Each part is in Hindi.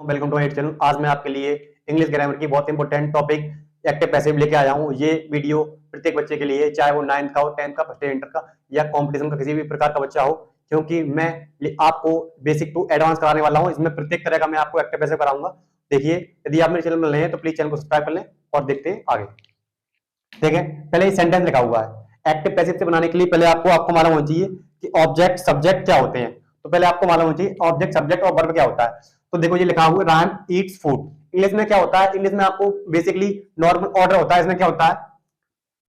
Welcome to my channel. आज मैं आपके लिए इंग्लिश ग्रामर की बहुत इंपॉर्टेंट टॉपिक एक्टिव पैसिव लेके आया हूँ। ये वीडियो प्रत्येक बच्चे के लिए, चाहे वो 9th का हो, 10th का, फर्स्ट ईयर इंटर का या कंपटीशन का किसी भी प्रकार का बच्चा हो, क्योंकि मैं आपको बेसिक टू एडवांस कराने वाला हूँ। इसमें प्रत्येक तरह का मैं आपको एक्टिव पैसिव कराऊंगा। देखिए, यदि आप मेरे चैनल में नए हैं तो प्लीज चैनल को सब्सक्राइब कर लें और देखते हैं आगे। ठीक है, पहले सेंटेंस लिखा हुआ है। एक्टिव पैसिव से बनाने के लिए पहले आपको मालूम होना चाहिए कि ऑब्जेक्ट सब्जेक्ट क्या होते हैं। तो पहले आपको मालूम होना चाहिए ऑब्जेक्ट सब्जेक्ट और वर्ब क्या होता है। तो देखो, ये लिखा हुआ है राम ईट्स फूड। इंग्लिश में क्या होता है? इंग्लिश में आपको बेसिकली नॉर्मल ऑर्डर होता है। इसमें क्या होता है?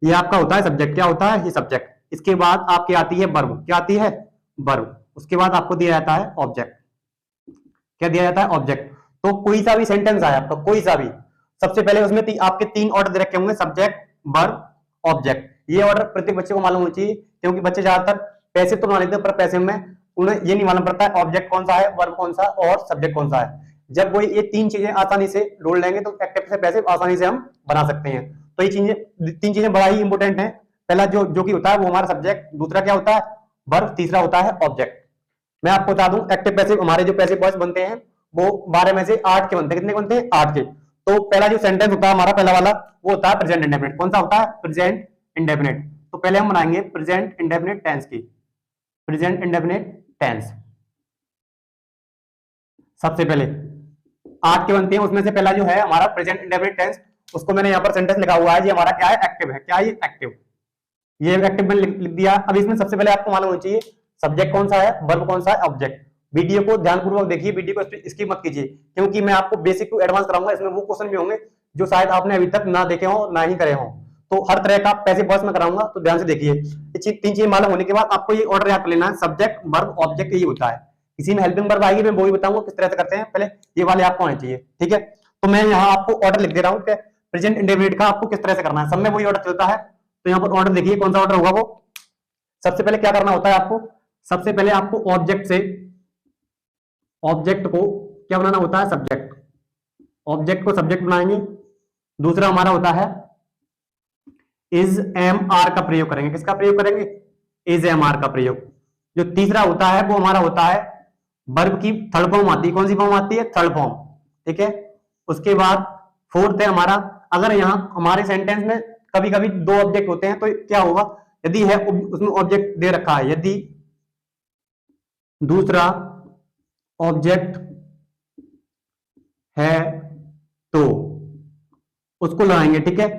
ये आपका होता है सब्जेक्ट। क्या होता है? ये सब्जेक्ट। इसके बाद आपकी आती है वर्ब। क्या आती है? वर्ब। उसके बाद आपको दिया जाता है ऑब्जेक्ट। क्या दिया जाता है? ऑब्जेक्ट। तो कोई सा भी सेंटेंस आया आपका, कोई सा भी, सबसे पहले उसमें आपके 3 ऑर्डर दे रखे होंगे, सब्जेक्ट, वर्ब, ऑब्जेक्ट। ये ऑर्डर प्रत्येक बच्चे को मालूम होना चाहिए, क्योंकि बच्चे ज्यादातर पैसे तो बना लेते हैं, पर पैसे में उन्हें ये नहीं मालूम पड़ता है ऑब्जेक्ट कौन सा है, वर्ब कौन सा और सब्जेक्ट कौन सा है। जब वो ये 3 चीजें आसानी से जोड़ लेंगे तो एक्टिव से पैसिव आसानी से हम बना सकते हैं। तो ये चीजें, 3 चीजें बड़ा ही इंपॉर्टेंट है। पहला जो कि होता है वो हमारा सब्जेक्ट, दूसरा क्या होता है? वर्ब, तीसरा होता है ऑब्जेक्ट। मैं आपको बता दूं, एक्टिव पैसिव, हमारे जो पैसिव वॉइस बनते हैं वो 12 में से 8 के बनते हैं। कितने बनते हैं? 8 के। तो पहला जो सेंटेंस होता है हमारा, पहला वाला, वो होता है प्रेजेंट इंडेफिनिट। कौन सा होता है? Present indefinite. तो पहले हम बनाएंगे प्रेजेंट इंडेफिनिट टेंस की। प्रेजेंट इंडेफिनिट टेंस सबसे पहले 8 के बनते हैं। उसमें से पहला जो है हमारा प्रेजेंट इंडेफिनिट टेंस, उसको मैंने यहाँ पर सेंटेंस लिखा हुआ है। ये हमारा क्या है? एक्टिव है। क्या है ये? एक्टिव। ये एक्टिव मैंने लिख दिया। अब इसमें सबसे पहले आपको मालूम होना चाहिए सब्जेक्ट कौन सा है, वर्ब कौन सा है, ऑब्जेक्ट। वीडियो को ध्यानपूर्वक देखिए, वीडियो को स्किप मत कीजिए, क्योंकि मैं आपको बेसिक टू एडवांस कराऊंगा। इसमें वो क्वेश्चन भी होंगे जो शायद आपने अभी तक ना देखे हो, ना ही करे हो। तो हर तरह का पैसिव वॉइस में कराऊंगा, तो ध्यान से देखिए। 3 चीजें मालूम होने के बाद आपको ये ऑर्डर याद कर लेना है, सब्जेक्ट, वर्ब, ऑब्जेक्ट। यही होता है। किसी में हेल्पिंग वर्ब आएगी, मैं वो भी बताऊंगा किस तरह से करते हैं। पहले ये वाले आपको आने चाहिए। ठीक है, तो मैं यहाँ आपको ऑर्डर लिख दे रहा हूँ कि प्रेजेंट इंडेफिनिट का आपको किस तरह से करना है। सब में वही ऑर्डर चलता है। तो यहाँ पर ऑर्डर देखिए, कौन सा ऑर्डर होगा वो। सबसे पहले क्या करना होता है आपको? सबसे पहले आपको ऑब्जेक्ट से, ऑब्जेक्ट को क्या बनाना होता है? सब्जेक्ट। ऑब्जेक्ट को सब्जेक्ट बनाएंगे। दूसरा हमारा होता है इज एम आर का प्रयोग करेंगे। किसका प्रयोग करेंगे? इज एम आर का प्रयोग। जो तीसरा होता है वो हमारा होता है वर्ब की थर्ड फॉर्म आती है। कौन सी फॉर्म आती है? Third form. ठीक है। उसके बाद फोर्थ है हमारा, अगर यहां हमारे सेंटेंस में कभी कभी 2 ऑब्जेक्ट होते हैं तो क्या होगा? यदि है उसमें ऑब्जेक्ट दे रखा है, यदि दूसरा ऑब्जेक्ट है तो उसको लगाएंगे। ठीक है।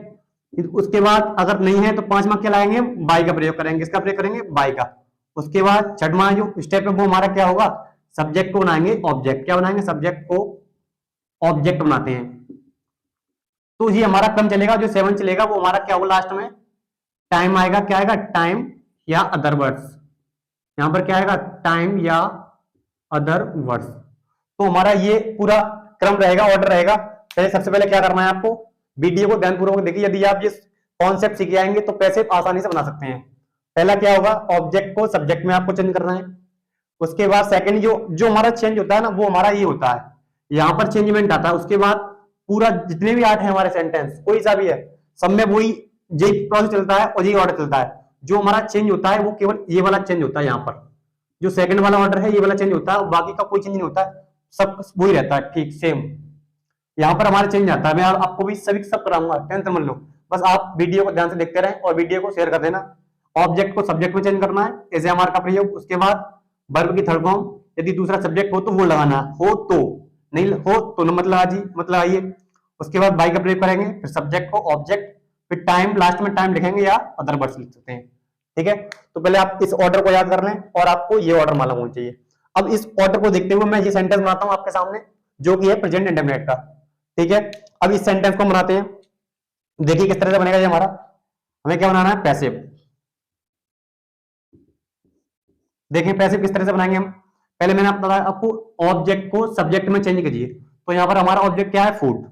उसके बाद अगर नहीं है तो 5वां क्या लाएंगे? बाई का प्रयोग करेंगे। किसका प्रयोग करेंगे? बाई का। उसके बाद 6वां जो स्टेप है वो हमारा क्या होगा? सब्जेक्ट को बनाएंगे ऑब्जेक्ट। क्या बनाएंगे? सब्जेक्ट को ऑब्जेक्ट बनाते हैं। तो ये हमारा क्रम चलेगा। जो 7 चलेगा वो हमारा क्या होगा? लास्ट में टाइम आएगा। क्या आएगा? टाइम या अदर वर्ड्स। यहां पर क्या आएगा? टाइम या अदर वर्ड्स। तो हमारा ये पूरा क्रम रहेगा, ऑर्डर रहेगा। पहले सबसे पहले क्या करना है आपको? वीडियो को ध्यानपूर्वक देखिए। यदि आप ये कॉन्सेप्ट सीख जाएंगे तो पैसे आसानी से बना सकते हैं। पहला क्या होगा? ऑब्जेक्ट को सब्जेक्ट में आपको चेंज करना है। उसके बाद सेकंड जो हमारा चेंज होता है ना, वो हमारा ये होता है, यहां पर चेंजमेंट आता है। उसके बाद पूरा जितने भी 8 है हमारे सेंटेंस, कोई सा भी है, सब में वही यही प्रोसेस चलता है और यही ऑर्डर चलता है। जो हमारा चेंज होता है वो केवल ये वाला चेंज होता है। यहाँ पर जो सेकंड वाला ऑर्डर है ये वाला चेंज होता है, बाकी का कोई चेंज नहीं होता है। सब वही रहता है, ठीक सेम। यहाँ पर हमारा चेंज आता है। मैं आपको भी सभी सब कराऊंगा, टेंशन मत लो। बस आप वीडियो को ध्यान से देखते रहें और वीडियो को शेयर कर देना। ऑब्जेक्ट को सब्जेक्ट में चेंज करना है, एज एम आर का प्रयोग। उसके बाद वर्ब की थर्ड फॉर्म, यदि दूसरा सब्जेक्ट हो तो वो लगाना, हो तो, नहीं हो तो मत लगाइए। उसके बाद बाई का प्रयोग करेंगे, फिर सब्जेक्ट को ऑब्जेक्ट, फिर टाइम, लास्ट में टाइम लिखेंगे या अदर वर्ड्स लिख सकते हैं। ठीक है। तो पहले आप इस ऑर्डर को याद कर लें और आपको ये ऑर्डर मालूम होना चाहिए। अब इस ऑर्डर को देखते हुए मैं ये सेंटेंस बनाता हूं आपके सामने, जो कि है प्रेजेंट इंडेफिनिट का। ठीक है। अब इस सेंटेंस को बनाते हैं। देखिए किस तरह से बनेगा ये हमारा। हमें क्या बनाना है? पैसिव। देखिए पैसिव किस तरह से बनाएंगे हम। पहले मैंने आपको बताया, आपको ऑब्जेक्ट को सब्जेक्ट में चेंज कीजिए। तो यहां पर हमारा ऑब्जेक्ट क्या है? फूड।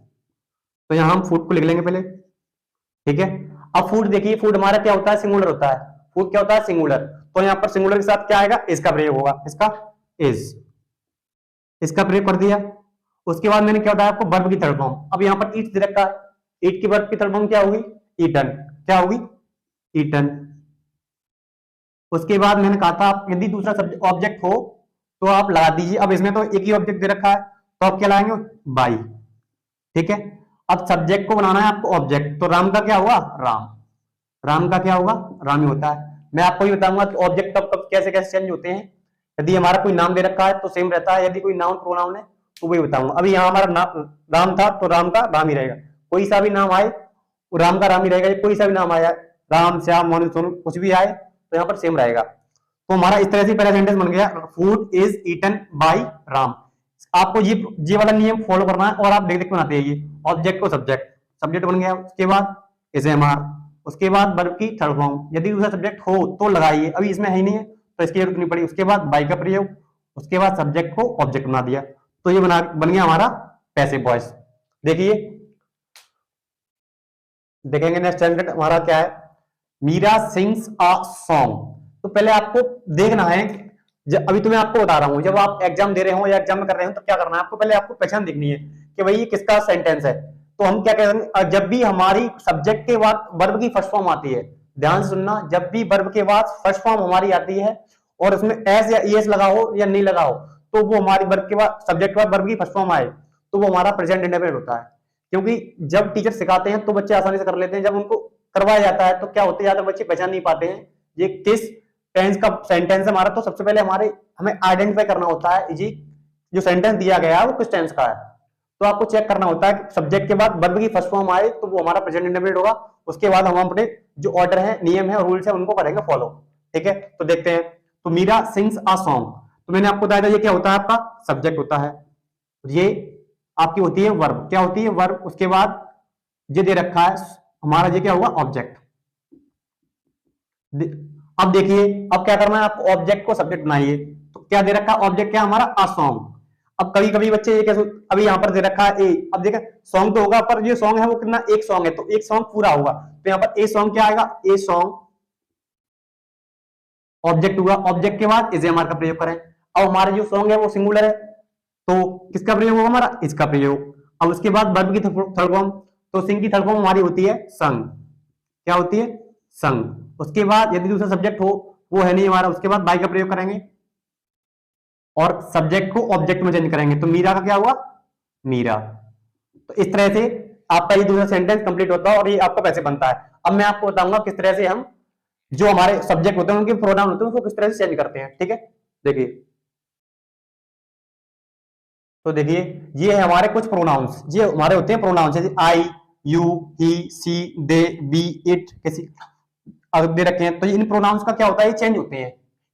तो यहां हम फूड को लिख लेंगे पहले। ठीक है। अब फूड देखिए, फूड हमारा क्या होता है? सिंगुलर होता है। फूड क्या होता है? सिंगुलर। तो यहां पर सिंगुलर के साथ क्या आएगा? इसका प्रयोग होगा। इसका इज, इसका प्रयोग कर दिया। उसके बाद मैंने क्या बताया आपको? वर्ब की थर्ड फॉर्म। अब यहां पर ईट दे रखा है, ईट की वर्ब की थर्ड फॉर्म क्या होगी? ईटन। क्या होगी? ईटन। उसके बाद मैंने कहा था यदि दूसरा ऑब्जेक्ट हो तो आप लगा दीजिए। अब इसमें तो एक ही ऑब्जेक्ट दे रखा है, तो आप क्या लाएंगे, बाई। ठीक है, अब सब्जेक्ट को बनाना है आपको ऑब्जेक्ट, तो राम का क्या हुआ, राम। राम का क्या होगा, राम ही होता है। मैं आपको ये बताऊंगा कि ऑब्जेक्ट कब कब कैसे कैसे चेंज होते हैं। यदि हमारा कोई नाम दे रखा है तो सेम रहता है, यदि कोई नाउन प्रोनाउन है तो वही बताऊंगा। अभी यहाँ हमारा राम था तो राम का राम ही रहेगा, कोई सा भी नाम आए वो राम का राम ही रहेगा। कोई सा भी नाम आया, राम श्याम मोनू सोनू कुछ भी आए तो यहाँ पर सेम रहेगा। तो हमारा इस तरह से पहला सेंटेंस बन गया, food is eaten by Ram. आपको ये वाला नियम फॉलो करना है और आप देख देख बनाते हैं। ऑब्जेक्ट को सब्जेक्ट, सब्जेक्ट बन गया, उसके बाद इज एम आर, उसके बाद वर्ब की थर्ड फॉर्म, यदि दूसरा सब्जेक्ट हो तो लगाइए, अभी इसमें है ही नहीं है तो इसकी जरूरत नहीं पड़ी। उसके बाद बाय का प्रयोग, उसके बाद सब्जेक्ट को ऑब्जेक्ट बना दिया, तो ये बन गया हमारा पैसिव वॉइस। देखिए देखेंगे नेक्स्ट सेंटेंस हमारा क्या है, मीरा सिंग्स अ सॉन्ग। तो पहले आपको देखना है, अभी तो मैं आपको बता रहा हूं, जब आप एग्जाम दे रहे हो या एग्जाम में कर रहे हो तो क्या करना है आपको, पहले आपको पहचान देखनी है कि भाई ये किसका सेंटेंस है। तो हम क्या करेंगे, जब भी हमारी सब्जेक्ट के बाद वर्ब की फर्स्ट फॉर्म आती है, ध्यान से सुनना, जब भी वर्ब के बाद फर्स्ट फॉर्म हमारी आती है और उसमें एस या ईएस लगा हो या नहीं लगा हो, तो वो हमारी वर्ब के बाद सब्जेक्ट के बाद वर्ब की फर्स्ट फॉर्म आए तो वो हमारा प्रेजेंट इंडेफिनिट होता है। क्योंकि जब टीचर सिखाते हैं तो बच्चे आसानी से कर लेते हैं, जब उनको करवाया जाता है तो क्या होते हैं, ज्यादा बच्चे पहचान नहीं पाते हैं ये किस टेंस का सेंटेंस है हमारा। तो सबसे पहले हमें आइडेंटिफाई करना होता है जी जो सेंटेंस दिया गया है वो किस टेंस का है। तो आपको चेक करना होता है कि सब्जेक्ट के बाद वर्ब की फर्स्ट फॉर्म आए तो वो हमारा प्रेजेंट इंडेफिनिट होगा। उसके बाद हम अपने जो ऑर्डर है, नियम है और रूल्स है उनको करेंगे फॉलो। ठीक है, तो देखते हैं। तो मीरा सिंग्स अ सॉन्ग, तो मैंने आपको बताया था ये क्या होता है, आपका सब्जेक्ट होता है, ये आपकी होती है वर्ब, क्या होती है वर्ब। उसके बाद ये दे रखा है हमारा, ये क्या होगा, ऑब्जेक्ट। अब देखिए, अब क्या करना है आपको, ऑब्जेक्ट को सब्जेक्ट बनाइए। तो क्या दे रखा है, ऑब्जेक्ट क्या हमारा, अ सॉन्ग। अब कभी कभी बच्चे ये कैसे, अभी यहाँ पर दे रखा है ए, अब देखा सॉन्ग तो होगा पर ये सॉन्ग है वो कितना, एक सॉन्ग है तो एक सॉन्ग पूरा होगा, तो यहाँ पर ए सॉन्ग क्या आएगा, ए सॉन्ग ऑब्जेक्ट हुआ। ऑब्जेक्ट के बाद इज एम आर का प्रयोग करें। अब हमारे जो सॉन्ग है वो सिंगुलर है तो किसका प्रयोग होगा हमारा, इसका प्रयोग। अब उसके बाद वर्ब की थर्ड फॉर्म, तो सिंग की थर्ड फॉर्म हमारी होती है संग, क्या होती है, संग। उसके बाद यदि दूसरा सब्जेक्ट हो, वो है नहीं हमारा, उसके बाद बाय का प्रयोग करेंगे और सब्जेक्ट को ऑब्जेक्ट में चेंज करेंगे। तो मीरा का क्या हुआ, मीरा। तो इस तरह से आपका ये दूसरा सेंटेंस कंप्लीट होता है और ये आपका कैसे बनता है। अब मैं आपको बताऊंगा किस तरह से हम जो हमारे सब्जेक्ट होते हैं उनके प्रोनाउन होते हैं उसको किस तरह से चेंज करते हैं। ठीक है, देखिए, तो देखिए ये है हमारे कुछ प्रोनाउंस, ये हमारे होते हैं प्रोनाउंस, जैसे I, you, he, she, they, we, it, किसी अगर दे रखे हैं तो इन प्रोनाउंस का क्या होता है, ये चेंज होते हैं।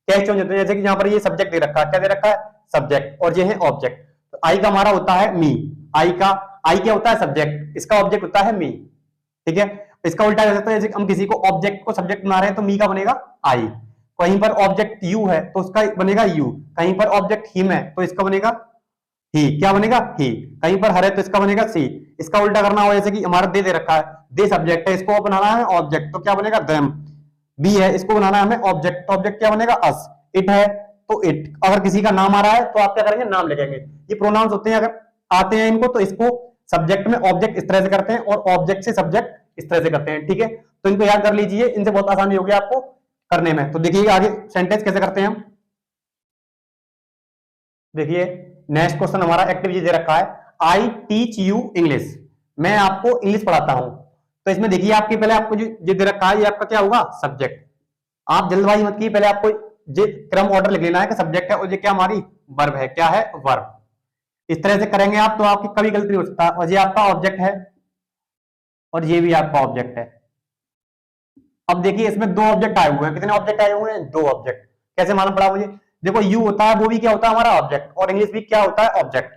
क्या चेंज होते हैं, जैसे कि यहाँ पर ये सब्जेक्ट दे रखा है, क्या दे रखा है, सब्जेक्ट, और ये है ऑब्जेक्ट। तो आई का हमारा होता है मी, आई क्या होता है, सब्जेक्ट, इसका ऑब्जेक्ट होता है मी। ठीक है, इसका उल्टा कर सकते हैं, जैसे हम किसी को ऑब्जेक्ट को सब्जेक्ट बना रहे हैं तो मी का बनेगा आई। कहीं पर ऑब्जेक्ट यू है तो उसका बनेगा यू, कहीं पर ऑब्जेक्ट हिम है तो इसका बनेगा ही, क्या बनेगा, ही। कहीं पर हर है तो इसका बनेगा सी। इसका उल्टा करना हो, जैसे कि हमारा दे रखा है, दे सब्जेक्ट है, इसको बनाना है ऑब्जेक्ट, तो क्या बनेगा, देम। बी है, इसको बनाना है हमें ऑब्जेक्ट, तो ऑब्जेक्ट क्या बनेगा, अस। इट है तो इट, अगर किसी का नाम आ रहा है तो आप क्या करेंगे, नाम लिखेंगे। ये प्रोनाउंस होते हैं, अगर आते हैं इनको तो इसको सब्जेक्ट में ऑब्जेक्ट इस तरह से करते हैं और ऑब्जेक्ट से सब्जेक्ट इस तरह से करते हैं। ठीक है, तो इनको याद कर लीजिए, इनसे बहुत आसानी होगी आपको करने में। तो देखिए आगे सेंटेंस कैसे करते हैं हम, देखिए नेक्स्ट क्वेश्चन हमारा एक्टिविटी दे रखा है, आई टीच यू इंग्लिश, मैं आपको इंग्लिश पढ़ाता हूं। तो इसमें देखिए आपके पहले आपको जो दे रखा है ये आपका क्या होगा, सब्जेक्ट। आप जल्दबाजी मत कीजिए, पहले आपको ये क्रम ऑर्डर लिख लेना है कि सब्जेक्ट है और ये क्या हमारी वर्ब है, क्या है, वर्ब। इस तरह से करेंगे आप तो आपकी कभी गलती नहीं हो सकता। और ये आपका ऑब्जेक्ट है और ये भी आपका ऑब्जेक्ट है। अब देखिए इसमें दो ऑब्जेक्ट आए हुए हैं, कितने ऑब्जेक्ट आए हुए हैं, दो ऑब्जेक्ट। कैसे मालूम पड़ा मुझे, देखो यू होता है वो भी क्या होता है हमारा ऑब्जेक्ट, और इंग्लिश भी क्या होता है, ऑब्जेक्ट।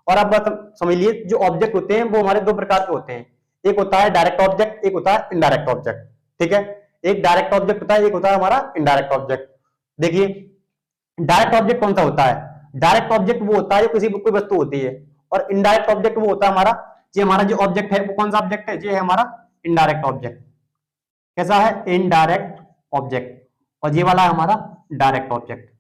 और अब बात समझ लिए, जो ऑब्जेक्ट होते हैं वो हमारे दो प्रकार के होते हैं, एक होता है डायरेक्ट ऑब्जेक्ट, एक होता है इनडायरेक्ट ऑब्जेक्ट। ठीक है, एक डायरेक्ट ऑब्जेक्ट होता है, एक होता है हमारा इनडायरेक्ट ऑब्जेक्ट। देखिए डायरेक्ट ऑब्जेक्ट कौन सा होता है, डायरेक्ट ऑब्जेक्ट वो होता है जो किसी कोई वस्तु होती है, और इनडायरेक्ट ऑब्जेक्ट वो होता है हमारा, ये हमारा जो ऑब्जेक्ट है वो कौन सा ऑब्जेक्ट है, ये है हमारा इनडायरेक्ट ऑब्जेक्ट। कैसा है, इनडायरेक्ट ऑब्जेक्ट। और ये वाला है हमारा डायरेक्ट ऑब्जेक्ट।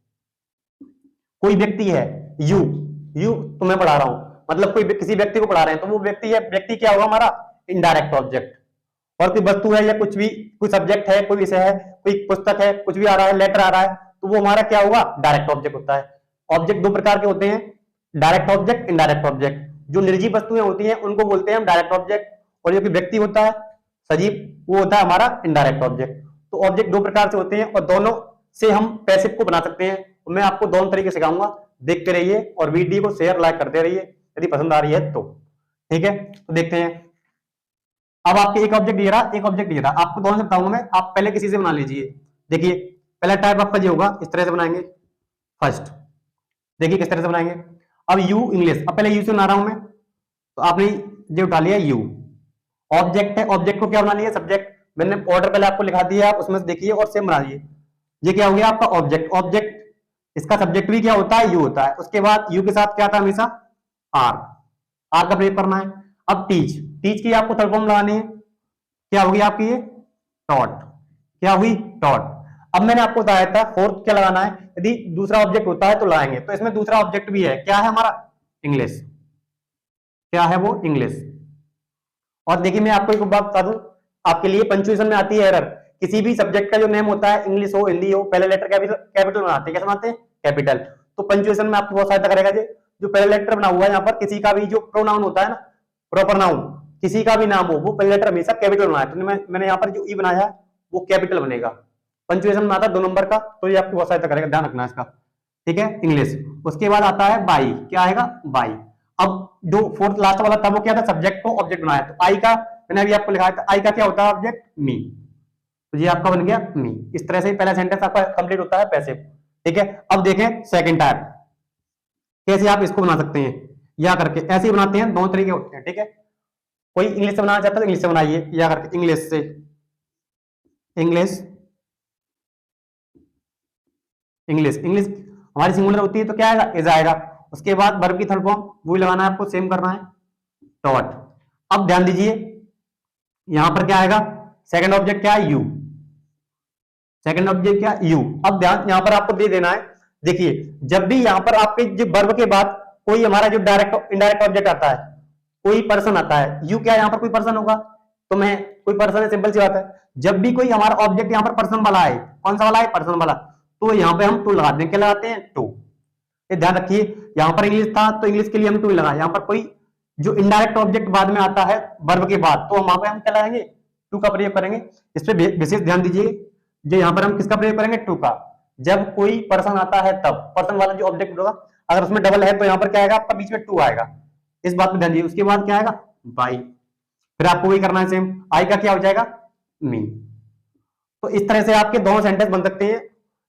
कोई व्यक्ति है, यू तुम्हें पढ़ा रहा हूं, मतलब कोई किसी व्यक्ति को पढ़ा रहे हैं तो वो व्यक्ति है, व्यक्ति क्या होगा हमारा इनडायरेक्ट ऑब्जेक्ट। और कोई वस्तु है या कुछ भी, कोई सब्जेक्ट है, कोई विषय है, कोई पुस्तक है, कुछ भी आ रहा है, लेटर आ रहा है, तो वो हमारा क्या होगा, डायरेक्ट ऑब्जेक्ट होता है। ऑब्जेक्ट दो प्रकार के होते हैं, डायरेक्ट ऑब्जेक्ट, इनडायरेक्ट ऑब्जेक्ट। जो निर्जीव वस्तुएं होती हैं उनको बोलते हैं हम डायरेक्ट ऑब्जेक्ट, और जो कि व्यक्ति होता है सजीव, वो होता है हमारा इनडायरेक्ट ऑब्जेक्ट। तो ऑब्जेक्ट दो प्रकार से होते हैं और दोनों से हम पैसिव को बना सकते हैं। मैं आपको दोनों तरीके सिखाऊंगा, देखते रहिए और वीडियो को शेयर लाइक करते रहिए यदि पसंद आ रही है तो। ठीक है, तो देखते हैं। अब आपके एक ऑब्जेक्ट दिया रहा, एक ऑब्जेक्ट दिया रहा, आपको दोनों से बताऊंगा मैं, आप पहले किसी से बना लीजिए। देखिए पहला टाइप आपका ये होगा, इस तरह से बनाएंगे फर्स्ट। देखिए किस तरह से बनाएंगे। अब यू इंग्लिश, अब पहले यू से बना रहा हूं मैं, तो आपने ये उठा लिया यू। ऑब्जेक्ट है, ऑब्जेक्ट को क्या बना लिया, सब्जेक्ट। मैंने ऑर्डर पहले आपको लिखा दिया, आप उसमें से देखिए और सेम बना लीजिए। ये क्या हो गया आपका ऑब्जेक्ट। ऑब्जेक्ट इसका सब्जेक्ट भी क्या होता है, यू होता है। उसके बाद यू के साथ क्या था हमेशा, आर, आर का प्रयोग करना है। अब टीच, टीच की आपको थर्ड फॉर्म लगानी है, क्या होगी आपकी ये, टॉट। क्या हुई, टॉट। अब मैंने आपको बताया था फोर्थ क्या लगाना है, यदि दूसरा ऑब्जेक्ट होता है तो लगाएंगे। तो इसमें दूसरा ऑब्जेक्ट भी है, क्या है हमारा, इंग्लिश। क्या है वो, इंग्लिश। और देखिए मैं आपको एक बात बता दूं, आपके लिए पंक्चुएशन में आती है एरर। किसी भी सब्जेक्ट का जो नेम होता है, इंग्लिश हो हिंदी हो, पहले लेटर कैपिटल कैपिटल बनाते हैं, कैसे बनाते हैं, कैपिटल। तो पंक्चुएशन में आपकी बहुत सहायता करेगा जी। जो पहले लेटर बना हुआ है यहाँ पर, किसी का भी जो प्रोनाउन होता है ना, प्रॉपर नाउन, किसी का भी नाम हो, वो पहले लेटर हमेशा कैपिटल बनाया। तो मैंने यहाँ पर जो ई बनाया है वो कैपिटल बनेगा। पंक्चुएशन में आता है 2 नंबर का, तो ये आपकी बहुत सहायता करेगा, ध्यान रखना इसका। ठीक है, इंग्लिश। उसके बाद आता है बाई, क्या आएगा, बाई। अब जो फोर्थ लास्ट वाला था वो क्या था, सब्जेक्ट को ऑब्जेक्ट बनाया। तो आई का मैंने अभी आपको लिखा था, आई का क्या होता है ऑब्जेक्ट, मी। तो ये आपका बन गया मी। इस तरह से पहला सेंटेंस आपका कंप्लीट होता है पैसिव। ठीक है, अब देखें सेकंड टाइप, कैसे आप इसको बना सकते हैं, या करके ऐसे ही बनाते हैं, दो तरीके होते हैं। ठीक है, कोई इंग्लिश से बनाना चाहता है तो इंग्लिश से बनाइए, या करके इंग्लिश से, इंग्लिश, इंग्लिश, इंग्लिश हमारी सिंगुलर होती है तो क्या आएगा, इज आएगा। उसके बाद वर्ब की थर्ड फॉर्म वही लगाना है आपको, सेम करना है, डॉट। अब ध्यान दीजिए यहां पर क्या आएगा, सेकंड ऑब्जेक्ट क्या है, यू। सेकंड ऑब्जेक्ट क्या, यू। अब ध्यान यहां पर आपको दे देना है, देखिए जब भी यहां पर आपके जो वर्ब के बाद कोई हमारा जो डायरेक्ट इनडायरेक्ट ऑब्जेक्ट आता है, कोई पर्सन आता है, यू क्या यहां पर कोई पर्सन होगा, तो मैं कोई पर्सन है, सिंपल सी बात है। जब भी कोई हमारा ऑब्जेक्ट यहां पर पर्सन वाला है, कौन सा वाला है, पर्सन वाला, तो यहां पे हम टू लगाते हैं, क्या लगाते हैं, टू। ये ध्यान रखिए, यहां पर इंग्लिश था तो इंग्लिश के लिए हम टू लगाए। यहां पर कोई जो इनडायरेक्ट ऑब्जेक्ट बाद में आता है वर्ब के बाद, तो वहां पे हम क्या लगाएंगे, टू का प्रयोग करेंगे। इस पे विशेष ध्यान दीजिए, जो यहां पर हम किसका प्रयोग करेंगे, टू का। जब कोई पर्सन आता है तब पर्सन वाला जो ऑब्जेक्ट होगा, अगर उसमें डबल है तो यहां पर क्या आएगा आपका, बीच में टू आएगा। इस बात पे ध्यान दीजिए। उसके बाद क्या आएगा, बाई। फिर आपको वही करना है सेम, आई का क्या हो जाएगा, मी। तो इस तरह से आपके दोनों सेंटेंस बन सकते हैं।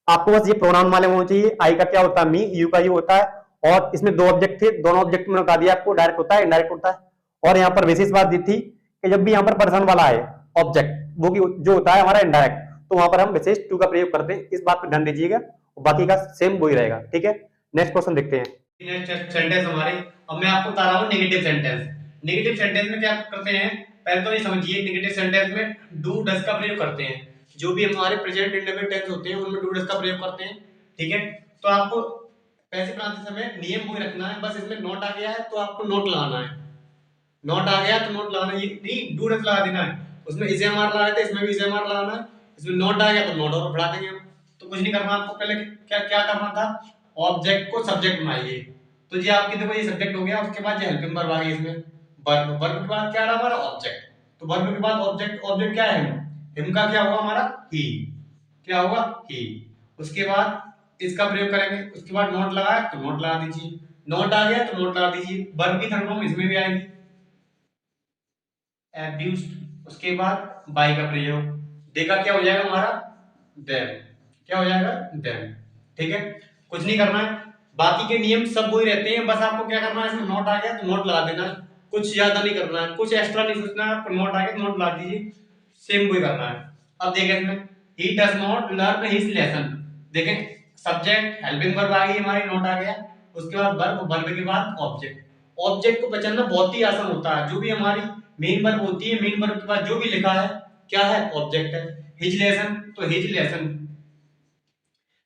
आपको बस ये प्रोनाउन वाले होने चाहिए, आई का क्या होता है, मी, यू का यू होता है। और इसमें दो ऑब्जेक्ट थे, दोनों ऑब्जेक्ट में बता दिया आपको, डायरेक्ट होता है, इनडायरेक्ट होता है। और यहाँ पर विशेष बात दी थी कि जब भी यहाँ पर पर्सन वाला है ऑब्जेक्ट, वो जो होता है हमारा इनडायरेक्ट, तो वहां पर हम विशेष टू का प्रयोग करते हैं। इस बात पर ध्यान दीजिएगा, बाकी का सेम वही रहेगा। ठीक है, नेक्स्ट क्वेश्चन देखते हैं। नेक्स्ट सेंटेंस हमारे, अब मैं आपको बता रहा हूँ नेगेटिव सेंटेंस। नेगेटिव सेंटेंस में क्या करते हैं, पहले तो ये समझिए, नेगेटिव सेंटेंस में डू डज का प्रयोग करते हैं। जो भी हमारे प्रेजेंट इंडेफिनिट टेंस होते हैं उनमें डू डज का प्रयोग करते हैं। ठीक है, तो आपको पैसे बनाते समय नियम वही रखना है, बस इसमें नोट आ गया है तो आपको नोट लगाना है। नोट आ गया तो नोट लगाना, ये नहीं डू डज लगा देना है। उसमें इज एम आर लगाया था, इसमें भी इज एम आर लगाना है। इसमें नोट आ गया तो नोट और बढ़ा देंगे हम। तो कुछ नहीं करना आपको, पहले क्या क्या करना था, ऑब्जेक्ट को सब्जेक्ट बनाइए। तो ये आपकी देखो ये सब्जेक्ट हो गया, उसके बाद ये हेल्पिंग वर्ब आ गई इसमें, वर्ब। वर्ब के बाद क्या रहा हमारा, ऑब्जेक्ट। तो वर्ब के बाद ऑब्जेक्ट, ऑब्जेक्ट क्या है, हिम का क्या होगा हमारा, ही। क्या होगा, ही। उसके बाद इसका प्रयोग करेंगे। उसके बाद नोट लगाया तो नोट लगा दीजिए, नोट आ गया तो नोट लगा दीजिए। वर्ब की थर्ड फॉर्म इसमें भी आएगी, एब्यूज्ड। उसके बाद बाय का प्रयोग, देखा क्या हो जाएगा हमारा, देम। क्या हो जाएगा, देम। ठीक है, कुछ नहीं करना है, बाकी के नियम सब वही रहते हैं। बस आपको क्या करना है, इसमें नोट आ गया तो नोट लगा देना है, कुछ ज्यादा नहीं करना है, कुछ एक्स्ट्रा नहीं सोचना है। आपको नोट आ गया तो नोट लगा दीजिए, सेम वही करना है। अब देखें इसमें, he does not learn his lesson. देखें सब्जेक्ट, हेल्पिंग वर्ब आ गई हमारी, नोट आ गया। उसके बाद वर्ब, वर्ब के बाद ऑब्जेक्ट। ऑब्जेक्ट को पहचानना बहुत ही आसान होता है। जो भी हमारी मेन वर्ब होती है, मेन वर्ब के बाद जो भी लिखा है क्या है, ऑब्जेक्ट है। हिज लेसन, तो हिज लेसन,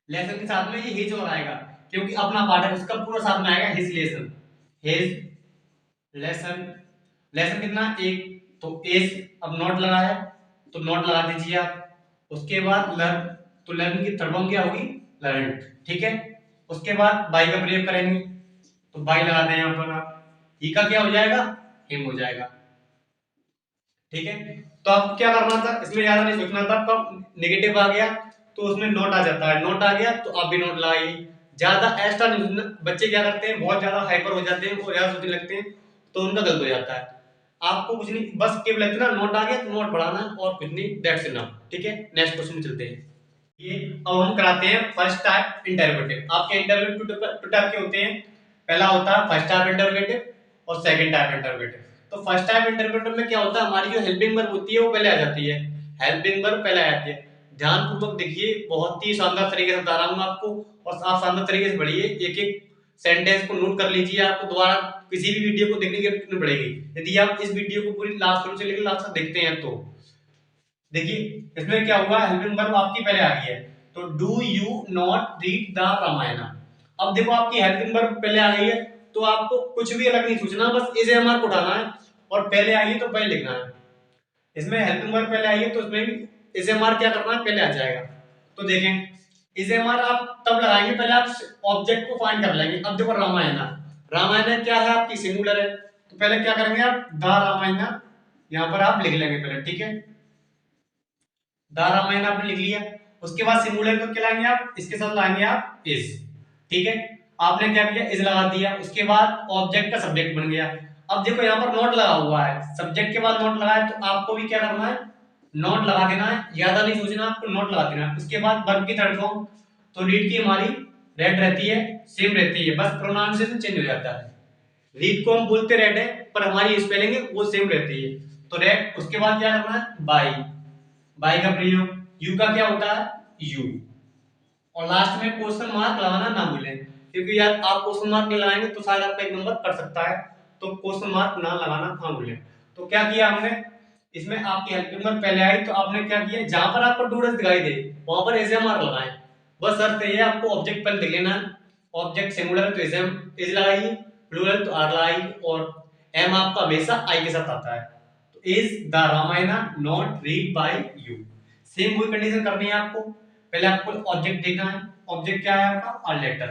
लेसन के साथ में ये हिज और आएगा, क्योंकि अपना पार्ट है, उसका पूरा साथ में आएगा his lesson. His lesson, lesson कितना, एक, तो एस। अब नोट लगा है तो नोट लगा दीजिए आप। उसके बाद लर्न, तो लर्न की थर्ड फॉर्म क्या होगी, लर्न। ठीक है, उसके बाद बाय का प्रयोग करेंगे। तो बाई लगा दें यहाँ पर आप, ही का क्या हो जाएगा, हिम हो जाएगा। ठीक है, तो आपको क्या करना था, इसमें ज्यादा नहीं सोचना था। आपका नेगेटिव आ गया तो उसमें नोट आ जाता है, नोट आ गया तो आप भी नोट लगाइए। ज्यादा एक्स्ट्रा नहीं सोचना। बच्चे क्या करते हैं, बहुत ज्यादा हाइपर हो जाते हैं और ज्यादा सोचने लगते हैं, तो उनका गलत हो जाता है। आपको कुछ नहीं, बस केवल इतना नोट आ गया तो नोट बढ़ाना है और कुछ नहीं, दैट्स इनफ। ठीक है, नेक्स्ट क्वेश्चन में चलते हैं। ये अब हम कराते हैं फर्स्ट टाइप इंटरोगेटिव। आपके इंटरोगेटिव टू टाइप के होते हैं। पहला होता है फर्स्ट टाइप इंटरोगेटिव और सेकंड टाइप इंटरोगेटिव। तो फर्स्ट टाइप इंटरोगेटिव में क्या होता है, हमारी जो हेल्पिंग वर्ब होती है वो पहले आ जाती है, हेल्पिंग वर्ब पहले आ जाती है। ध्यानपूर्वक देखिए, बहुत ही शानदार तरीके से बता रहा हूं आपको, और आप शानदार तरीके से पढ़िए, एक एक सेंटेंस को नोट कर लीजिए। आपको दोबारा किसी भी वीडियो को देखने की जरूरत नहीं पड़ेगी, यदि आप इस वीडियो को पूरी लास्ट शुरू से लेकर लास्ट तक देखते हैं। तो देखिए इसमें क्या हुआ, हेल्पिंग वर्ब आपकी पहले आ गई है, तो do you not read the Ramayana. अब देखो आपकी हेल्पिंग वर्ब पहले आ गई है, तो आपको कुछ भी अलग नहीं सोचना, बस इस एमआर को उठाना है और पहले आई है तो पहले लिखना है। इसमें हेल्पिंग वर्ब पहले आई है तो इसमें भी इस एमआर क्या करना है, पहले आ जाएगा। तो देखें, इस एमआर आप तब लगाएंगे, पहले आप ऑब्जेक्ट को फाइंड कर लेंगे। अब देखो रामायण, रामायण क्या है, आपकी सिंगुलर है, तो पहले क्या करेंगे आप, द रामायण यहां पर आप लिख लेंगे पहले। ठीक है, द रामायण आपने लिख लिया। उसके बाद सिंगुलर को क्या लाएंगे आप, इसके साथ लाएंगे आप इज। ठीक है, आपने क्या किया, इज लगा दिया। उसके बाद ऑब्जेक्ट का सब्जेक्ट बन गया। अब देखो यहाँ पर नोट लगा हुआ है, सब्जेक्ट के बाद नोट लगा है, तो आपको भी क्या करना है, नोट लगा देना है। ज्यादा नहीं सोचना, आपको नोट लगा देना है। उसके बाद वर्ब की थर्ड फॉर्म, तो रीड की हमारी रेड रहती है, सेम रहती है, बस प्रोनाउंसिएशन चेंज हो जाता है। रीड को हम बोलते रेड है, पर हमारी स्पेलिंग है वो सेम रहती है, तो रेड। उसके बाद क्या करना है, बाई, बाई का प्रयोग, यू का क्या होता है, यू। और लास्ट में क्वेश्चन मार्क लगाना ना भूलें, क्योंकि यार आप क्वेश्चन मार्क नहीं लगाएंगे तो शायद आपका एक नंबर कट सकता है, तो क्वेश्चन मार्क ना लगाना ना भूलें। तो क्या किया हमने, इसमें आपकी हेल्पिंग वर्ब पहले आई, तो आपने क्या किया, जहां पर आपको डूडल्स दिखाई दे वहां पर एस मार्क लगाएं। बस शर्त ये है, आपको ऑब्जेक्ट पहले देख लेना है। ऑब्जेक्ट सिंगुलर है तो एस लगाइए, प्लूरल तो आर लगाइए, और एम आपका हमेशा आई के साथ आता है। तो is the Ramayana not read by you. Same वही कंडीशन करनी है आपको। पहले आपको ऑब्जेक्ट देखना है, ऑब्जेक्ट क्या है आपका, अ लेटर,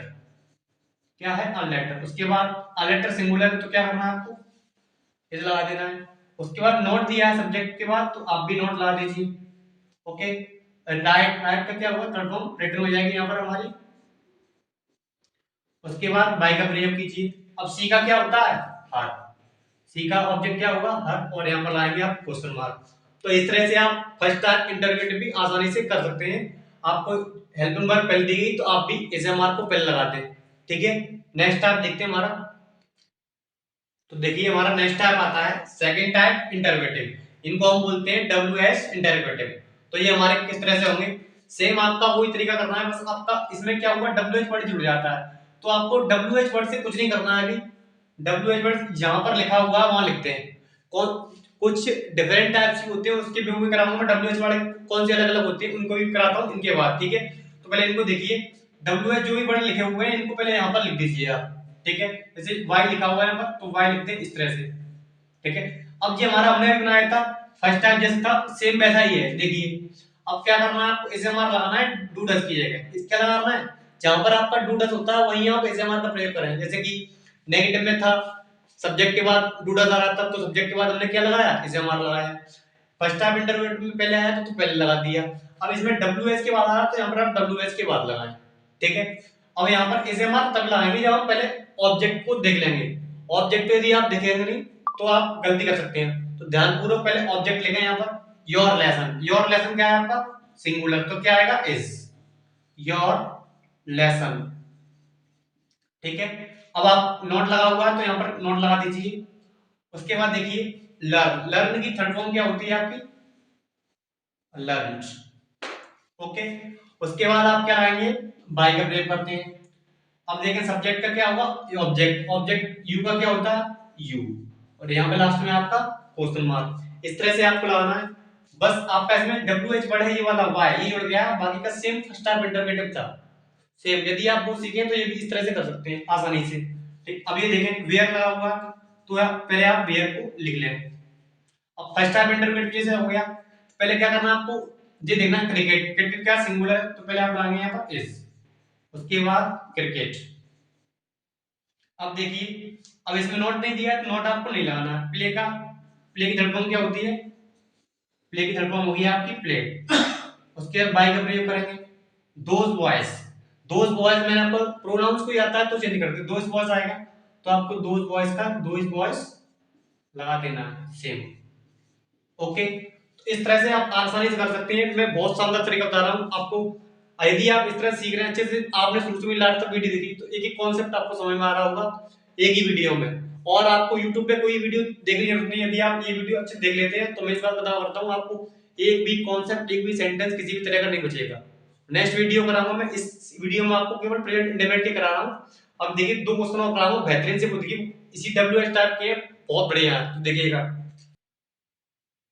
क्या है, अ लेटर। उसके बाद अ लेटर सिंगुलर है तो क्या करना है आपको, इज लगा देना है। उसके बाद नोट दिया है सब्जेक्ट के बाद, तो आप भी नोट लगा दीजिए। ओके, राइट, राइट का क्या होगा, थर्ड फॉर्म रिटर्न हो जाएगी यहाँ पर हमारी। उसके बाद बाय का प्रयोग कीजिए। अब सी का क्या होता है, हर। सी का ऑब्जेक्ट क्या होगा, हर, और यहाँ पर लाएंगे आप क्वेश्चन मार्क। तो इस तरह से आप फर्स्ट टाइप इंटरोगेटिव भी आसानी से कर सकते हैं। आपको हेल्पिंग वर्ब पहले दी गई तो आप भी इस मार्क को पहले लगाते हैं। ठीक है, नेक्स्ट टाइप देखते हैं हमारा। तो देखिए हमारा नेक्स्ट टाइप आता है सेकंड टाइप इंटरोगेटिव। इनको हम बोलते हैं डब्ल्यूएच इंटरोगेटिव। तो ये हमारे किस तरह से होंगे, सेम आपका वही तरीका करना है, बस आपका इसमें क्या होगा, डब्ल्यूएच वर्ड जुड़ जाता है। तो आपको डब्ल्यूएच वर्ड से कुछ नहीं करना है अभी। डब्ल्यूएच वर्ड जहां पर लिखा हुआ है वहां लिखते हैं। कौन, कुछ डिफरेंट टाइप्स की होते हैं, उसके भी मैं कराऊंगा। डब्ल्यूएच वाले कौन से अलग अलग होते हैं उनको भी कराता हूं इनके बाद। ठीक है, तो पहले इनको देखिए, डब्ल्यूएच जो भी वर्ड लिखे हुए हैं इनको पहले यहाँ पर लिख दीजिए आप। ठीक है, जैसे y लिखा हुआ है यहाँ पर, तो y लिखते हैं इस तरह से। ठीक है, अब ये हमारा हमने बनाया था फर्स्ट टाइम जैसे था, सेम वैसा ही है। देखिए अब क्या करना है, आपको एसएमआर लगाना है डूडस की जगह। इस क्या लगाना है, जहां पर आपका डूडस होता है वहीं आप एसएमआर का प्रयोग करें। जैसे कि नेगेटिव में था, सब्जेक्ट के बाद डूडस आ रहा था, तो सब्जेक्ट के बाद हमने क्या लगाया, एसएमआर लगाया। फर्स्ट टाइम इंटरव्यू में पहले आया तो पहले लगा दिया। अब इसमें डब्ल्यूएच के बाद आ रहा तो यहाँ पर आप डब्ल्यूएच के बाद लगाएं। ठीक है, अब यहाँ पर एसएमआर तब लगाएंगे जब हम पहले ऑब्जेक्ट को देख लेंगे। ऑब्जेक्ट यदि आप देखेंगे नहीं तो आप गलती कर सकते हैं। तो ध्यानपूर्वक पहले ऑब्जेक्ट लिखें यहाँ पर, योर लेसन। योर लेसन क्या है आपका, सिंगुलर, तो क्या आएगा, इज योर लेसन। ठीक है, अब आप नोट लगा हुआ है तो यहाँ पर नोट लगा दीजिए। उसके बाद देखिए लर्न, लर्न की थर्ड फॉर्म क्या होती है आपकी, लर्न। ओके, उसके बाद आप क्या लाएंगे, बाय का प्रयोग करते हैं। अब देखें सब्जेक्ट का क्या होगा, ऑब्जेक्ट, ऑब्जेक्ट यू का क्या होता है, यू, और यहाँ पे लास्ट में आपका क्वेश्चन मार्क। इस तरह से आपको लगाना है। बस आपका इसमें डब्ल्यू एच वर्ड है, ये वाला वाई ये जुड़ गया, बाकी का सेम फर्स्ट टाइप इंटरमीडिएट था सेम। यदि आप वो सीखें तो ये भी इस तरह से कर सकते हैं आसानी से। ठीक, अब ये देखें वेयर लगा हुआ, तो पहले आप वेयर को लिख लें। अब फर्स्ट टाइप इंटरमीडिएट जैसे हो गया, तो पहले क्या करना है आपको, ये देखना क्रिकेट, क्रिकेट क्या सिंगुलर है, तो पहले आप लगाएंगे यहाँ पर इस। उसके बाद क्रिकेट, अब देखिए, अब इसमें नोट नहीं दिया है तो नोट आपको नहीं लगाना है। प्ले की धड़कन क्या होती है? प्ले की धड़कन होगी आपकी प्ले। उसके बाद बाई का प्रयोग करेंगे। दोज बॉयज मैंने आपको प्रोनाउंस को आता है तो चेंज करते, दोज बॉयज आएगा तो आपको दोज बॉयज का दोज बॉयज लगा देना है सेम। ओके, तो इस तरह से आप आसानी से कर सकते हैं। मैं बहुत शानदार तरीका बता रहा हूँ आपको। यदि आप इस तरह सीख रहे हैं अच्छे से, आपने शुरू से लास्ट तक वीडियो देखी तो एक एक कॉन्सेप्ट आपको समझ में आ रहा होगा एक ही वीडियो में, और आपको यूट्यूब पे कोई वीडियो देखने की जरूरत नहीं है। यदि आप ये वीडियो अच्छे देख लेते हैं तो मैं इस बात बता करता हूँ आपको, एक भी कॉन्सेप्ट, एक भी सेंटेंस किसी भी तरह का नहीं बचेगा। नेक्स्ट वीडियो कराऊंगा मैं, इस वीडियो में आपको केवल प्रेजेंट इंडेफिनिट के करा रहा हूँ। अब देखिए दो क्वेश्चन और कराऊंगा बेहतरीन से, देखिए इसी डब्ल्यूएच टाइप के बहुत बढ़िया है, तो देखिएगा।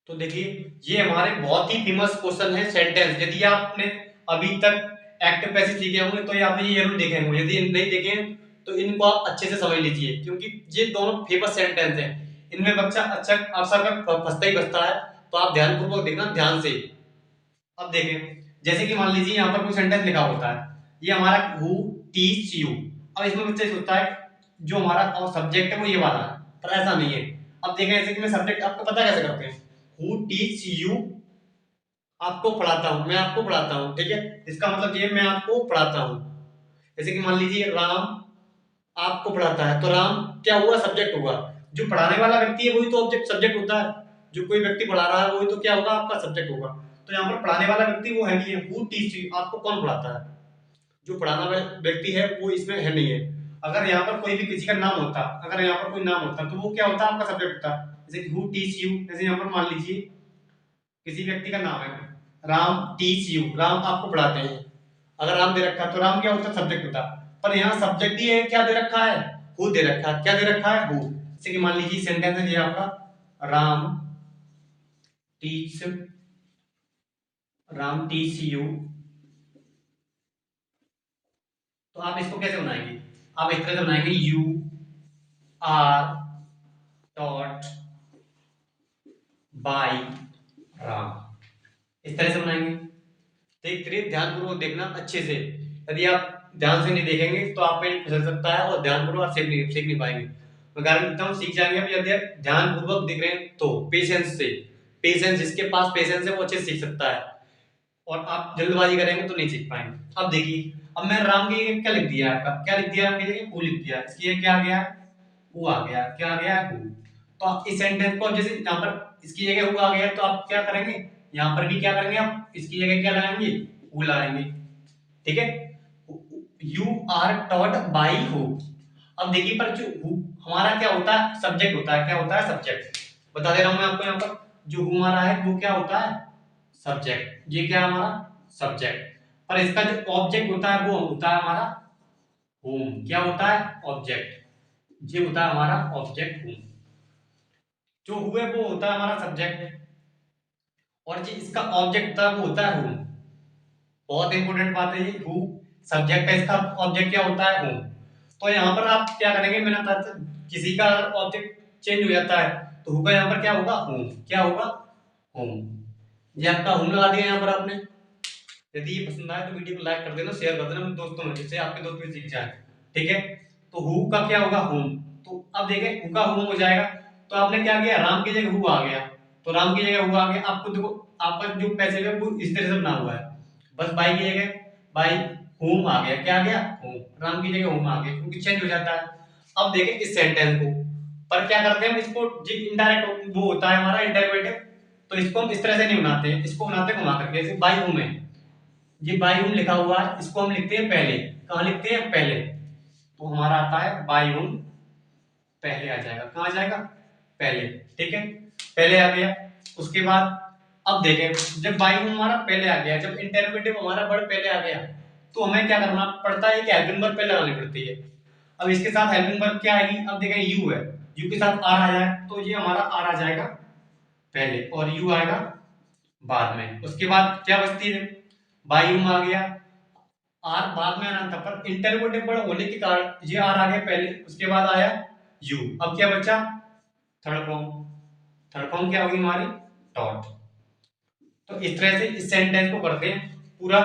तो देखिए ये हमारे बहुत ही फेमस क्वेश्चन है सेंटेंस। यदि आपने अभी तक एक्टिव पैसिव सीखे होंगे तो ये आपने ये जरूर देखे होंगे, यदि नहीं देखे तो इनको आप अच्छे से समझ लीजिए, क्योंकि ये दोनों फेमस सेंटेंस हैं। इनमें बच्चा अच्छा अक्सर फंसता ही फंसता है, तो आप ध्यानपूर्वक देखना, ध्यान से। अब देखें, जैसे कि मान लीजिए यहाँ पर कोई सेंटेंस लिखा होता है, ये हमारा हु टीच यू। अब इसमें बच्चा सोचता है जो हमारा सब्जेक्ट है वो ये वाला है, पर ऐसा नहीं है। अब देखें जैसे कि मैं सब्जेक्ट आपको पता कैसे करते हैं, हु टीच यू, आपको पढ़ाता हूं, मैं आपको पढ़ाता हूं, ठीक है। इसका मतलब ये मैं आपको पढ़ाता हूं। जैसे कि मान लीजिए राम आपको पढ़ाता है, तो राम क्या हुआ? सब्जेक्ट हुआ। जो पढ़ाने वाला व्यक्ति है वही तो ऑब्जेक्ट सब्जेक्ट होता है। जो कोई व्यक्ति पढ़ा रहा है वही तो क्या होगा? आपका सब्जेक्ट होगा। तो यहाँ पर पढ़ाने वाला व्यक्ति वो है नहीं है, हु टीच यू, आपको कौन पढ़ाता है? जो पढ़ाना व्यक्ति है वो इसमें है नहीं है। अगर यहाँ पर कोई भी किसी का नाम होता, अगर यहाँ पर कोई नाम होता तो वो क्या होता? आपका सब्जेक्ट होता। जैसे कि हु टीच यू, जैसे यहाँ पर मान लीजिए किसी व्यक्ति का नाम है राम टीच यू, राम आपको पढ़ाते हैं। अगर राम दे रखा है तो राम क्या होता? सब्जेक्ट होता। पर यहाँ सब्जेक्ट ही है, क्या दे रखा है? हु दे रखा है। क्या दे रखा है? हु। जैसे कि मान लीजिए सेंटेंस है ये आपका, टीच राम टीच यू, तो आप इसको कैसे बनाएंगे? आप इस तरह से बनाएंगे, you are taught by Ram, इस तरह से बनाएंगे। देखते रहिए, ध्यानपूर्वक देखना अच्छे से। यदि आप ध्यान से नहीं देखेंगे तो आप पे फिसल सकता है और ध्यानपूर्वक आप सीख नहीं पाएंगे। मैं गारंटी देता हूँ सीख जाएंगे अब, यदि ध्यानपूर्वक देख रहे हैं तो। पेशेंस से, पेशेंस, जिसके पास पेशेंस है वो अच्छे से सीख सकता है, और आप जल्दबाजी करेंगे तो नहीं सीख पाएंगे। अब देखिए, अब मैं राम की जगह क्या लिख दिया आपका? क्या लिख दिया? आपकी जगह हु लिख दिया, इसकी जगह क्या आ गया? हु आ गया। क्या आ गया? हु। तो आप इस सेंटेंस को जैसे यहाँ पर इसकी जगह हु आ गया तो आप क्या करेंगे? यहाँ पर भी क्या करेंगे? आप इसकी जगह क्या लगाएंगे? हु लगाएंगे, ठीक है। You are taught by who. अब देखिए, पर जो हु हमारा क्या होता है? सब्जेक्ट होता है। क्या होता है? सब्जेक्ट। बता दे रहा हूं मैं आपको, यहाँ पर जो हु हमारा है वो क्या होता है? सब्जेक्ट। ये क्या है? हमारा सब्जेक्ट। पर इसका जो ऑब्जेक्ट होता है वो होता है हमारा होम। क्या होता है? ऑब्जेक्ट। ये होता है हमारा ऑब्जेक्ट होम। जो हुए वो होता है हमारा सब्जेक्ट, और जो इसका ऑब्जेक्ट होता है वो होता है होम। बहुत इंपॉर्टेंट बात है ये, हु सब्जेक्ट है, इसका ऑब्जेक्ट क्या होता है? होम। तो यहाँ पर आप क्या करेंगे? मैंने बताया था, किसी का ऑब्जेक्ट चेंज हो जाता है तो हु का यहाँ पर क्या होगा? होम। क्या होगा? होम। ये आपका होम लगा दिया यहाँ पर आपने। यदि ये पसंद आए तो वीडियो को लाइक कर देना, शेयर कर देना अपने दोस्तों में, जिससे आपके दोस्त भी सीख जाए, ठीक है। तो हु का क्या होगा? होम। तो अब देखें, हु का होम हो जाएगा तो आपने क्या किया? राम की जगह हु आ गया, तो राम की जगह हु आ गया। आपको देखो, आपका जो पैसेज है वो इस तरह से बना हुआ है, बस बाई की जगह बाई होम आ गया। क्या आ गया? होम। राम की जगह होम आ गया, क्योंकि चेंज हो जाता है। अब देखें इस सेंटेंस को, पर क्या करते हैं हम इसको, जी इनडायरेक्ट वो होता है हमारा इंटरवेटिव, तो इसको हम इस तरह से नहीं बनाते हैं, इसको बनाते हैं घुमा करके। जैसे बाई होम है, ये बाई होम लिखा हुआ है, इसको हम लिखते हैं पहले। कहाँ लिखते हैं? पहले। तो हमारा आता है बाई होम, पहले आ जाएगा। कहाँ आ जाएगा? पहले, ठीक है। पहले आ गया। उसके बाद अब देखें, जब बाई होम हमारा पहले आ गया, जब इंटरवेटिव हमारा वर्ड पहले आ गया, तो हमें क्या करना पड़ता है? कि हेल्पिंग वर्ब पहले लगानी पड़ती है। अब इसके साथ हेल्पिंग वर्ब क्या आएगी? अब देखें यू है, यू के साथ आर आ जाए तो ये हमारा आर आ जाएगा पहले, और यू आएगा बाद में। उसके बाद क्या बचती है? बाई होम आ गया, आर बाद में आना था, पर इंटरवेटिव वर्ड होने के कारण ये आर आ गया पहले, उसके बाद आया यू। अब क्या बचा? Third form. थर्ड फॉर्म क्या होगी हमारी? डॉट। तो इस तरह से इस सेंटेंस को करते हैं। पूरा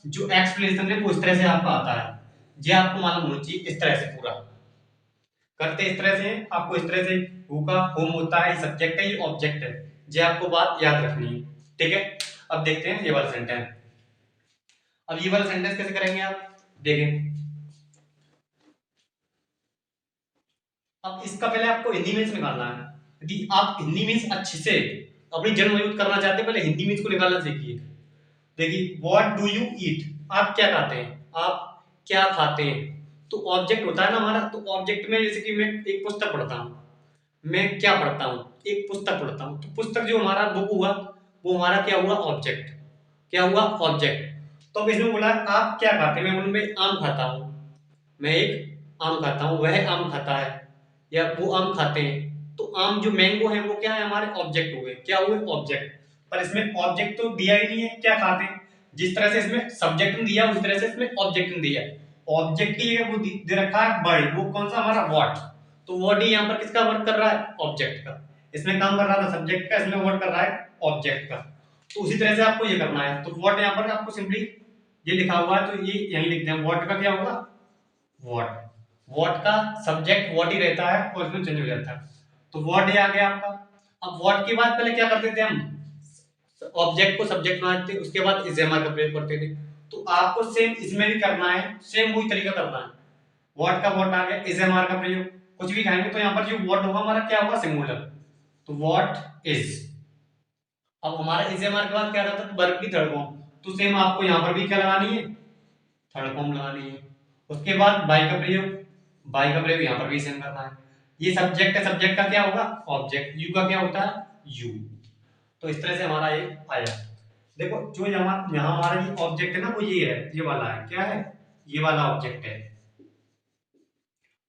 जो एक्सप्लेनेशन है वो इस तरह से आपका आता है, ये आपको मालूम होना चाहिए इस तरह से पूरा। करते इस तरह से हैं, आपको इस तरह से हु का होम होता है, सब्जेक्ट है, ये ऑब्जेक्ट है, ये आपको बात याद रखनी है, ठीक है। अब देखते हैं ये वाला सेंटेंस। अब ये वाला सेंटेंस कैसे करेंगे आप देखें। अब इसका पहले आपको हिंदी मीन्स निकालना है। यदि आप हिंदी मीन्स अच्छे से अपनी जन्म मजबूत करना चाहते हैं, पहले हिंदी मीन्स को निकालना सीखिए। देखिए, व्हाट डू यू ईट, आप क्या खाते हैं, आप क्या खाते हैं। तो ऑब्जेक्ट होता है ना हमारा, तो ऑब्जेक्ट में जैसे कि मैं एक पुस्तक पढ़ता हूँ, मैं क्या पढ़ता हूँ, एक पुस्तक पढ़ता हूँ, तो पुस्तक जो हमारा बुक हुआ वो हमारा क्या हुआ, ऑब्जेक्ट, क्या हुआ, ऑब्जेक्ट। तो अब इसमें बोला आप क्या खाते हैं, मैं बोलूँ मैं आम खाता हूँ, मैं एक आम खाता हूँ, वह आम खाता है, या वो आम खाते हैं। तो आम जो मैंगो है वो क्या है, हमारे ऑब्जेक्ट हुए, क्या हुए, ऑब्जेक्ट। पर इसमें ऑब्जेक्ट तो दिया ही नहीं है, क्या खाते हैं। जिस तरह से इसमें सब्जेक्ट ने दिया उस तरह से इसमें ऑब्जेक्ट ने दिया। ऑब्जेक्ट की जगह वो दे रखा है बर्ड, वो कौन सा, हमारा व्हाट। तो व्हाट ही यहाँ पर किसका वर्क कर रहा है, ऑब्जेक्ट का। इसमें काम कर रहा था सब्जेक्ट का, इसमें वर्क कर रहा है ऑब्जेक्ट का। तो उसी तरह से आपको ये करना है। तो व्हाट यहाँ पर आपको सिंपली ये लिखा हुआ है, तो ये यहीं लिखते हैं, व्हाट का क्या होगा, व्हाट। व्हाट का सब्जेक्ट व्हाट ही रहता है और इसमें चेंज हो जाता है। तो व्हाट ही आ गया आपका। अब व्हाट के बाद पहले क्या करते थे हम, ऑब्जेक्ट को सब्जेक्ट बनाते थे, उसके बाद इज एम आर का प्रयोग करते थे। तो आपको सेम इसमें भी करना है, सेम वही तरीका करना है। व्हाट का व्हाट आ गया, इज एम आर का प्रयोग, कुछ भी खाएंगे तो यहाँ पर जो व्हाट होगा हमारा क्या होगा, सिंगुलर। तो व्हाट इज। अब हमारा इज एम आर के बाद क्या रहता है, वर्ब की थर्ड फॉर्म। तो सेम आपको यहाँ पर भी क्या लगानी है, थर्ड फॉर्म लगानी है। उसके बाद बाय का प्रयोग, बाय का प्रयोग यहाँ पर भी सेम करना है। ये सब्जेक्ट है, सब्जेक्ट का क्या होगा, ऑब्जेक्ट। यू का क्या होता है, यू। तो इस तरह से हमारा ये आया। देखो जो यहाँ हमारा ये ऑब्जेक्ट है ना, वो ये है, ये वाला है, क्या है, ये वाला ऑब्जेक्ट है।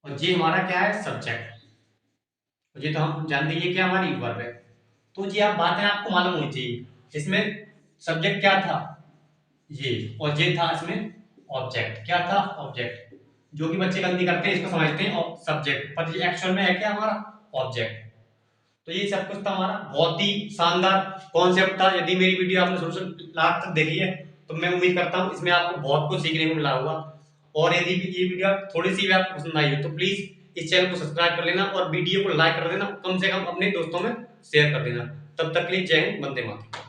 और ये हमारा क्या है, सब्जेक्ट। ये तो हम जानते हैं क्या हमारी वर्ब है। तो ये आप बातें आपको मालूम होनी चाहिए। इसमें सब्जेक्ट क्या था, ये, और ये था इसमें ऑब्जेक्ट, क्या था, ऑब्जेक्ट। जो कि बच्चे गलती करते हैं, इसको समझते हैं सब्जेक्ट, पर ये एक्चुअल में है क्या, हमारा ऑब्जेक्ट। तो ये सब कुछ था हमारा, बहुत ही शानदार कॉन्सेप्ट था। यदि मेरी वीडियो आपने शुरू से लास्ट तक देखी है तो मैं उम्मीद करता हूँ इसमें आपको बहुत कुछ सीखने को मिला होगा। और यदि ये वीडियो थोड़ी सी भी आपको पसंद आई हो तो प्लीज इस चैनल को सब्सक्राइब कर लेना और वीडियो को लाइक कर देना, कम से कम अपने दोस्तों में शेयर कर देना। तब तक के लिए जय हिंद, वंदे मातरम।